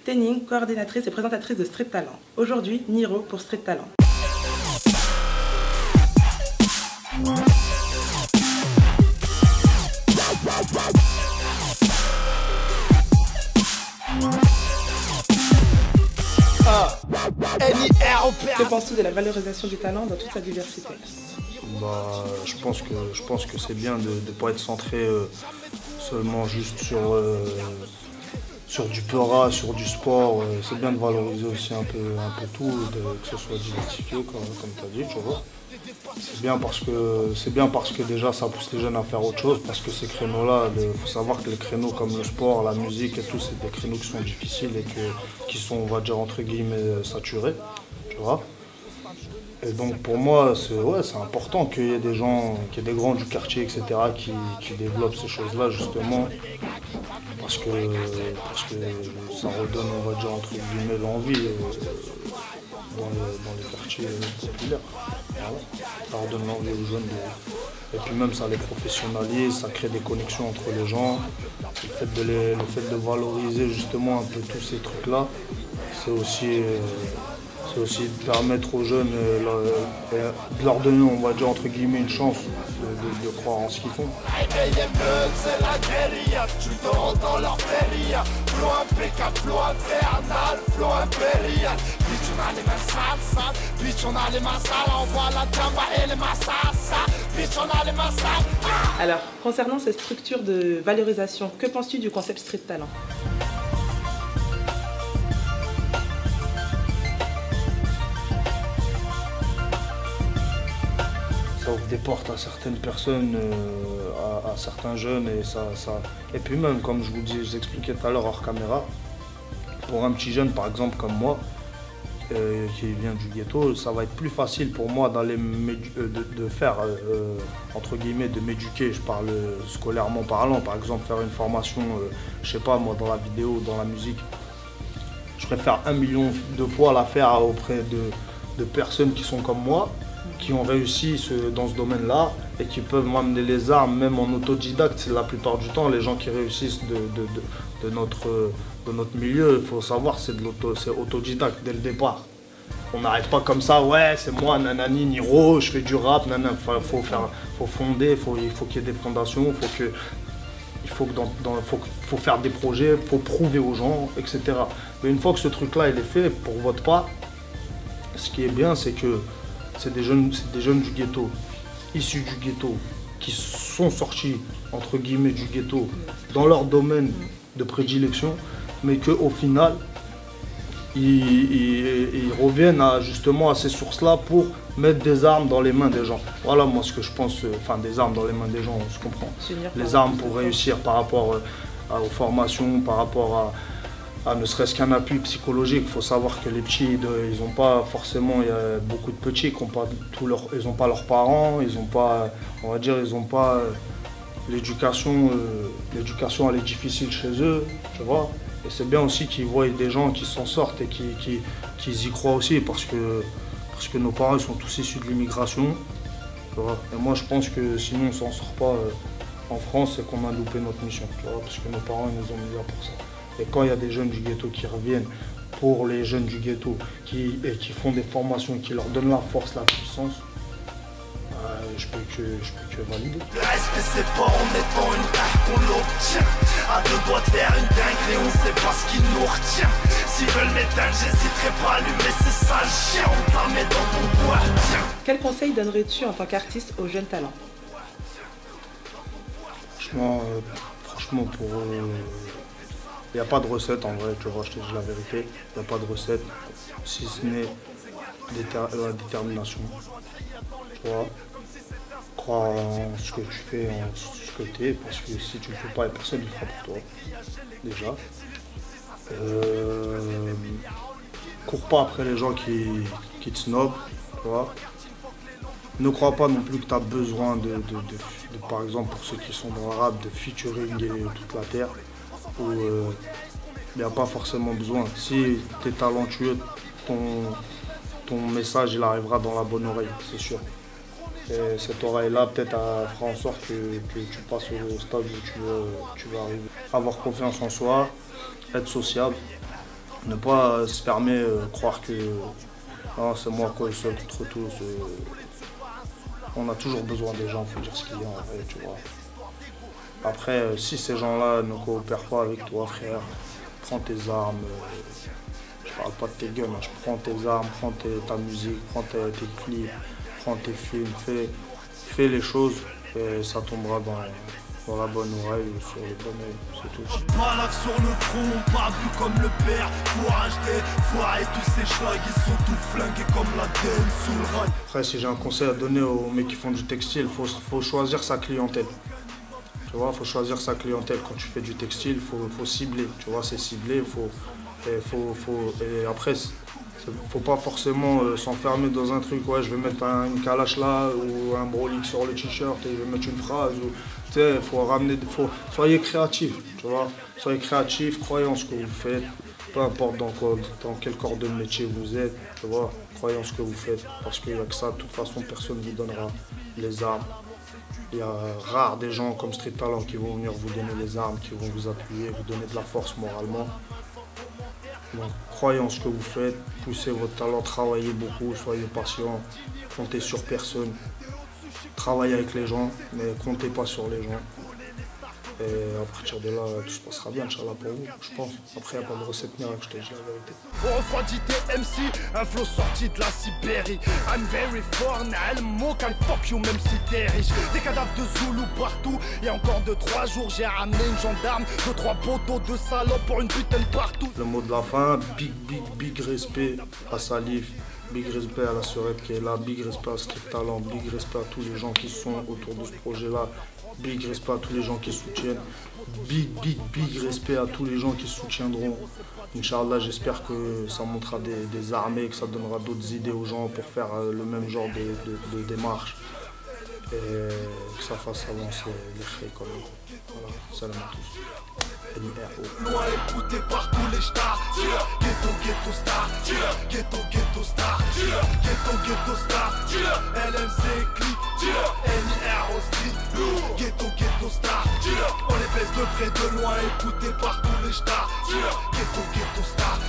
Tening, coordinatrice et présentatrice de Street Talent. Aujourd'hui, Niro pour Street Talent. Que penses-tu de la valorisation du talent dans toute sa diversité? Je pense que c'est bien de ne pas être centré seulement juste sur du peura, sur du sport. C'est bien de valoriser aussi un peu tout, que ce soit diversifié, comme tu as dit, tu vois. C'est bien parce que déjà ça pousse les jeunes à faire autre chose, parce que ces créneaux-là, il faut savoir que les créneaux comme le sport, la musique et tout, c'est des créneaux qui sont difficiles et qui sont, on va dire, entre guillemets, saturés, tu vois. Et donc pour moi, c'est important qu'il y ait des gens, qu'il y ait des grands du quartier, etc., qui développent ces choses-là, justement, parce que ça redonne, on va dire, entre guillemets, l'envie dans les quartiers populaires. Voilà. Ça redonne l'envie aux jeunes. Et puis même, ça les professionnalise, ça crée des connexions entre les gens. Le fait de valoriser justement un peu tous ces trucs-là, c'est aussi de permettre aux jeunes, de leur donner, on va dire, entre guillemets, une chance de croire en ce qu'ils font. Alors, concernant ces structures de valorisation, que penses-tu du concept Street Talent? Ça ouvre des portes à certaines personnes, à certains jeunes, et puis même, comme je vous expliquais tout à l'heure hors caméra, pour un petit jeune par exemple comme moi, qui vient du ghetto, ça va être plus facile pour moi d'aller de faire, entre guillemets, de m'éduquer, je parle scolairement parlant, par exemple faire une formation, je sais pas moi, dans la vidéo, dans la musique. Je préfère 1 million de fois la faire auprès de personnes qui sont comme moi, qui ont réussi dans ce domaine-là et qui peuvent m'amener les armes, même en autodidacte. C'est la plupart du temps les gens qui réussissent de notre milieu, il faut savoir, c'est autodidacte dès le départ. On n'arrive pas comme ça, ouais, c'est moi, nanani, Niro, je fais du rap, nanana. Faut fonder, il faut qu'il y ait des fondations, il faut faire des projets, il faut prouver aux gens, etc. Mais une fois que ce truc-là il est fait pour votre part, ce qui est bien, c'est que c'est des jeunes du ghetto, issus du ghetto, qui sont sortis, entre guillemets, du ghetto, dans leur domaine de prédilection, mais qu'au final, ils reviennent justement à ces sources-là pour mettre des armes dans les mains des gens. Voilà moi ce que je pense, enfin des armes dans les mains des gens, on se comprend. Les armes pour réussir par rapport aux formations, par rapport à ne serait-ce qu'un appui psychologique. Il faut savoir que les petits, ils n'ont pas forcément, il y a beaucoup de petits qui n'ont pas ils n'ont pas leurs parents, ils n'ont pas, on va dire, ils n'ont pas l'éducation elle est difficile chez eux, tu vois. Et c'est bien aussi qu'ils voient des gens qui s'en sortent et qu'ils y croient aussi, parce que nos parents ils sont tous issus de l'immigration. Et moi je pense que sinon on ne s'en sort pas en France, c'est qu'on a loupé notre mission, tu vois, parce que nos parents ils nous ont mis là pour ça. Et quand il y a des jeunes du ghetto qui reviennent pour les jeunes du ghetto, qui font des formations, qui leur donnent la force, la puissance, je peux que valider. Le respect c'est pas en mettant une carte qu'on l'obtient. À deux doigts de faire une dinguerie, on sait pas ce qui nous retient. S'ils veulent m'éteindre, j'hésiterai pas à allumer ces sales chiens. On t'a mis dans ton bois, tiens. Quel conseil donnerais-tu en tant qu'artiste aux jeunes talents? Franchement il n'y a pas de recette en vrai, tu vois, je te dis la vérité. Il n'y a pas de recette, si ce n'est la détermination. Tu vois, crois en ce que tu fais, en ce que tu es, parce que si tu ne le fais pas, personne ne le fera pour toi, déjà. Cours pas après les gens qui te snobent, tu vois. Ne crois pas non plus que tu as besoin par exemple, pour ceux qui sont dans le rap, de featuring et toute la terre. Où il n'y a pas forcément besoin. Si tu es talentueux, ton message il arrivera dans la bonne oreille, c'est sûr. Et cette oreille-là, peut-être, fera en sorte que tu passes au stade où tu veux arriver. Avoir confiance en soi, être sociable, Ne pas se fermer, croire que c'est moi quoi, seul contre tous. On a toujours besoin des gens, il faut dire ce qu'il y a en vrai, tu vois. Après, si ces gens-là ne coopèrent pas avec toi, frère, prends tes armes. Je parle pas de tes guns, hein, je prends tes armes, prends ta musique, prends tes clips, prends tes films, fais les choses et ça tombera dans la bonne oreille ou sur le bon oeil, c'est tout. Balade sur le front, pas vu comme le père. Faut acheter, faut arrêter tous ces schlags, ils sont tous flingués comme la laine sous le rail. Après, si j'ai un conseil à donner aux mecs qui font du textile, faut choisir sa clientèle. Tu vois, faut choisir sa clientèle. Quand tu fais du textile, faut cibler. Tu vois, c'est ciblé, et après, faut pas forcément s'enfermer dans un truc. Ouais, je vais mettre une calache là ou un brolic sur le t-shirt et je vais mettre une phrase. Tu sais, soyez créatifs, tu vois. Soyez créatifs, croyez en ce que vous faites. Peu importe dans quel corps de métier vous êtes, tu vois. Croyez en ce que vous faites parce qu'il n'y a que ça. De toute façon, personne ne vous donnera les armes. Il y a rare des gens comme Street Talent qui vont venir vous donner les armes, qui vont vous appuyer, vous donner de la force moralement. Donc, croyez en ce que vous faites, poussez votre talent, travaillez beaucoup, soyez patient, comptez sur personne. Travaillez avec les gens, mais comptez pas sur les gens. Et à partir de là, tout se passera bien, Inch'Allah, pour vous, je pense. Après, il n'y a pas de recette miracle, je te dis la vérité. Au refroidi tes MC, un flow sorti de la Sibérie. I'm very foreign, le mot can fuck you même si t'es riche. Des cadavres de Zoulou partout, et encore 2-3 jours, j'ai ramené une gendarme, 2-3 poteaux de salopes pour une putain de partout. Le mot de la fin, big respect à Salif, big respect à la Surette qui est là, big respect à Street Talent, big respect à tous les gens qui sont autour de ce projet-là. Big respect à tous les gens qui soutiennent. Big respect à tous les gens qui soutiendront. Inch'Allah, j'espère que ça montrera des armées, que ça donnera d'autres idées aux gens pour faire le même genre de démarche. Et que ça fasse avancer les faits comme voilà. Salam à tous. Loin écouté par tous les stars. Ghetto star. Ghetto star. Ghetto star. LMC click. NIR au street. Ghetto star. On les baisse de près de loin écouté par tous les stars. Ghetto star.